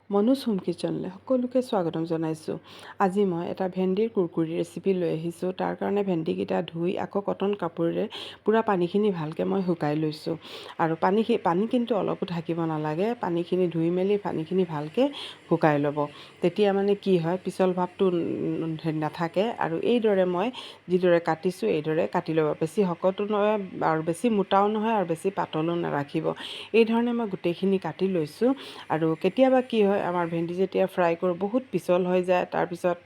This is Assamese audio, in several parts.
মনোজ হোম কিচেনলৈ সকলোকে স্বাগতম জনাইছোঁ। আজি মই এটা ভেন্দিৰ কুৰকুৰি ৰেচিপি লৈ আহিছোঁ। তাৰ কাৰণে ভেন্দিকেইটা ধুই আকৌ কটন কাপোৰেৰে পূৰা পানীখিনি ভালকৈ মই শুকাই লৈছোঁ। আৰু পানী কিন্তু অলপো থাকিব নালাগে। পানীখিনি ধুই মেলি পানীখিনি ভালকৈ শুকাই ল'ব। তেতিয়া মানে কি হয়, পিছল ভাৱটো নাথাকে। আৰু এইদৰে মই যিদৰে কাটিছোঁ এইদৰে কাটি ল'ব। বেছি শকতো নহয় আৰু বেছি মোটাও নহয় আৰু বেছি পাতলো নাৰাখিব। এইধৰণে মই গোটেইখিনি কাটি লৈছোঁ। আৰু কেতিয়াবা কি হয়, আমাৰ ভেন্দি যেতিয়া ফ্ৰাই কৰোঁ বহুত পিছল হৈ যায়, তাৰপিছত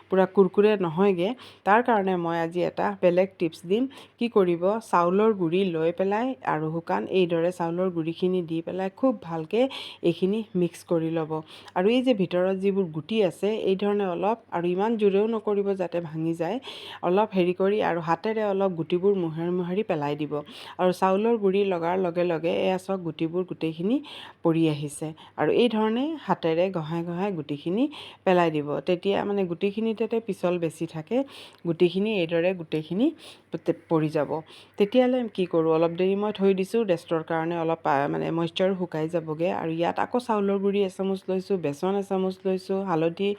পূৰা কুৰকুৰে নহয়গৈ। তাৰ কাৰণে মই আজি এটা বেলেগ টিপছ দিম। কি কৰিব, চাউলৰ গুড়ি লৈ পেলাই আৰু শুকান এইদৰে চাউলৰ গুড়িখিনি দি পেলাই খুব ভালকৈ এইখিনি মিক্স কৰি ল'ব। আৰু এই যে ভিতৰত যিবোৰ গুটি আছে এই ধৰণে অলপ, আৰু ইমান জোৰেও নকৰিব যাতে ভাঙি যায়, অলপ হেৰি কৰি আৰু হাতেৰে অলপ গুটিবোৰ মোহাৰি মোহাৰি পেলাই দিব। আৰু চাউলৰ গুড়ি লগাৰ লগে লগে এয়া চাওক গুটিবোৰ গোটেইখিনি পৰি আহিছে। আৰু এই ধৰণে হাতেৰে ঘঁহাই ঘঁহাই গুটিখিনি পেলাই দিব। তেতিয়া মানে গুটিখিনিতে পিছল বেছি থাকে, গুটিখিনি এইদৰে গোটেইখিনি পৰি যাব। তেতিয়ালৈ কি কৰোঁ, অলপ দেৰি মই থৈ দিছোঁ ৰেষ্টৰ কাৰণে, অলপ মানে মইশ্চাৰ শুকাই যাবগৈ। আৰু ইয়াত আকৌ চাউলৰ গুড়ি এচামুচ লৈছোঁ, বেচন এচামুচ লৈছোঁ, হালধি,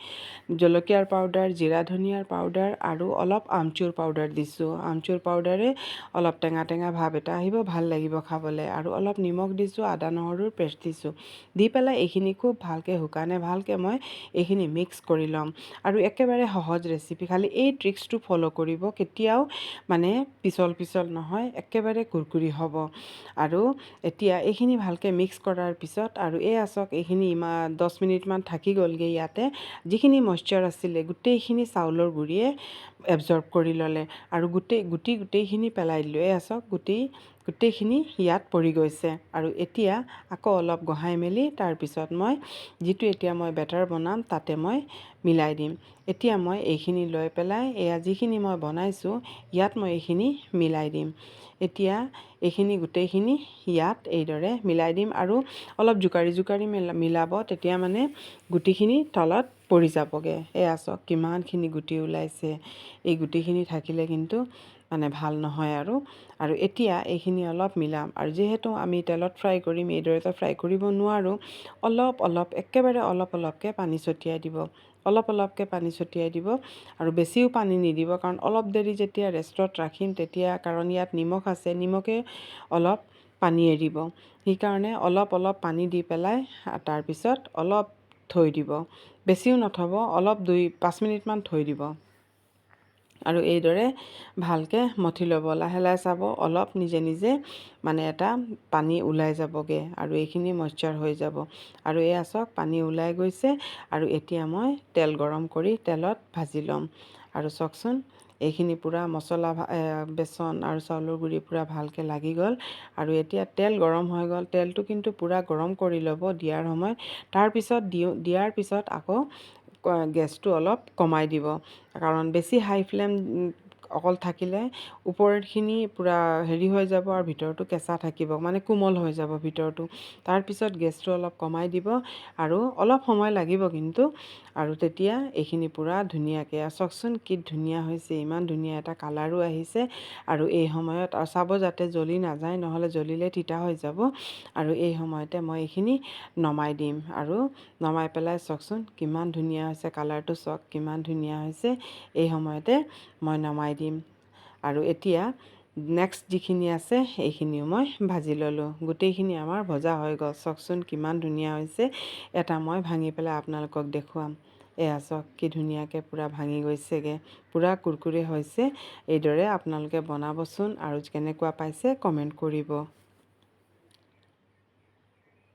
জলকীয়াৰ পাউডাৰ, জিৰা ধনিয়াৰ পাউডাৰ আৰু অলপ আমচুৰ পাউডাৰ দিছোঁ। আমচুৰ পাউডাৰে অলপ টেঙা টেঙা ভাৱ এটা আহিব, ভাল লাগিব খাবলৈ। আৰু অলপ নিমখ দিছোঁ, আদা নহৰুৰ পেষ্ট দিছোঁ। দি পেলাই এইখিনি খুব ভালকৈ শুকানে ভালকৈ মই এইখিনি মিক্স কৰি ল'ম। আৰু একেবাৰে সহজ ৰেচিপি, খালি এই ট্ৰিক্সটো ফ'ল' কৰিব, কেতিয়াও মানে পিছল পিছল নহয়, একেবাৰে কুৰকুৰি হ'ব। আৰু এতিয়া এইখিনি ভালকৈ মিক্স কৰাৰ পিছত আৰু চাওক এইখিনি 10 মিনিটমান থাকি গ'লগৈ। ইয়াতে যিখিনি মইশ্চাৰ আছিলে গোটেইখিনি চাউলৰ গুড়িয়ে এবজৰ্ব কৰি ল'লে। আৰু গোটেইখিনি পেলাই দিলোঁ। চাওক গোটেইখিনি ইয়াত পৰি গৈছে। আৰু এতিয়া আকৌ অলপ গহাই মেলি তাৰপিছত মই এতিয়া মই বেটাৰ বনাম তাতে মই মিলাই দিম। এতিয়া মই এইখিনি লৈ পেলাই যিখিনি মই বনাইছোঁ ইয়াত মই এইখিনি মিলাই দিম। এতিয়া এইখিনি গোটেইখিনি ইয়াত এইদৰে মিলাই দিম। আৰু অলপ জোকাৰি মিলাব, তেতিয়া মানে গুটিখিনি তলত পৰি যাবগৈ। চাওক কিমানখিনি গুটি ওলাইছে। এই গুটিখিনি থাকিলে কিন্তু মানে ভাল নহয়। আৰু এতিয়া এইখিনি অলপ মিলাম। আৰু যিহেতু আমি তেলত ফ্ৰাই কৰিম, এইদৰেতো ফ্ৰাই কৰিব নোৱাৰোঁ, একেবাৰে অলপ অলপকৈ পানী ছটিয়াই দিব। আৰু বেছিও পানী নিদিব, কাৰণ অলপ দেৰি যেতিয়া ৰেষ্টত ৰাখিম তেতিয়া, কাৰণ ইয়াত নিমখ আছে, নিমখে অলপ পানী এৰিব। সেইকাৰণে অলপ পানী দি পেলাই তাৰপিছত অলপ থৈ দিব। বেছিও নথব, অলপ 2-5 মিনিটমান থৈ দিব। আৰু এইদৰে ভালকৈ মঠি ল'ব। লাহে লাহে চাব অলপ নিজে নিজে মানে এটা পানী ওলাই যাবগৈ আৰু এইখিনি মইশ্চাৰ হৈ যাব। আৰু চাওক পানী ওলাই গৈছে। আৰু এতিয়া মই তেল গৰম কৰি তেলত ভাজি ল'ম। আৰু চাওকচোন এইখিনি পূৰা মছলা, বেচন আৰু চাউলৰ গুড়ি পূৰা ভালকৈ লাগি গ'ল। আৰু এতিয়া তেল গৰম হৈ গ'ল। তেলটো কিন্তু পূৰা গৰম কৰি ল'ব দিয়াৰ সময়ত। তাৰপিছত দিয়াৰ পিছত আকৌ গেছটো অলপ কমাই দিব, কাৰণ বেছি হাই ফ্লেম অকল থাকিলে ওপৰখিনি পূৰা হেৰি হৈ যাব আৰু ভিতৰটো কেঁচা থাকিব, মানে কোমল হৈ যাব ভিতৰটো। তাৰপিছত গেছটো অলপ কমাই দিব আৰু অলপ সময় লাগিব কিন্তু। আৰু তেতিয়া এইখিনি পূৰা ধুনীয়াকৈ, চাওকচোন কি ধুনীয়া হৈছে, ইমান ধুনীয়া এটা কালাৰো আহিছে। আৰু এই সময়ত আৰু চাব যাতে জ্বলি নাযায়, নহ'লে জ্বলিলে তিতা হৈ যাব। আৰু এই সময়তে মই এইখিনি নমাই দিম। আৰু নমাই পেলাই চাওকচোন কিমান ধুনীয়া হৈছে, কালাৰটো চাওক কিমান ধুনীয়া হৈছে। এই সময়তে মই নমাই দিম। আৰু এতিয়া নেক্সট যিখিনি আছে এইখিনিও মই ভাজি ল'লোঁ। গোটেইখিনি আমাৰ ভজা হৈ গ'ল। চাওকচোন কিমান ধুনীয়া হৈছে। এটা মই ভাঙি পেলাই আপোনালোকক দেখুৱাম। চাওক কি ধুনীয়াকৈ পূৰা ভাঙি গৈছেগৈ, পূৰা কুৰকুৰে হৈছে। এইদৰে আপোনালোকে বনাবচোন আৰু কেনেকুৱা পাইছে কমেণ্ট কৰিব।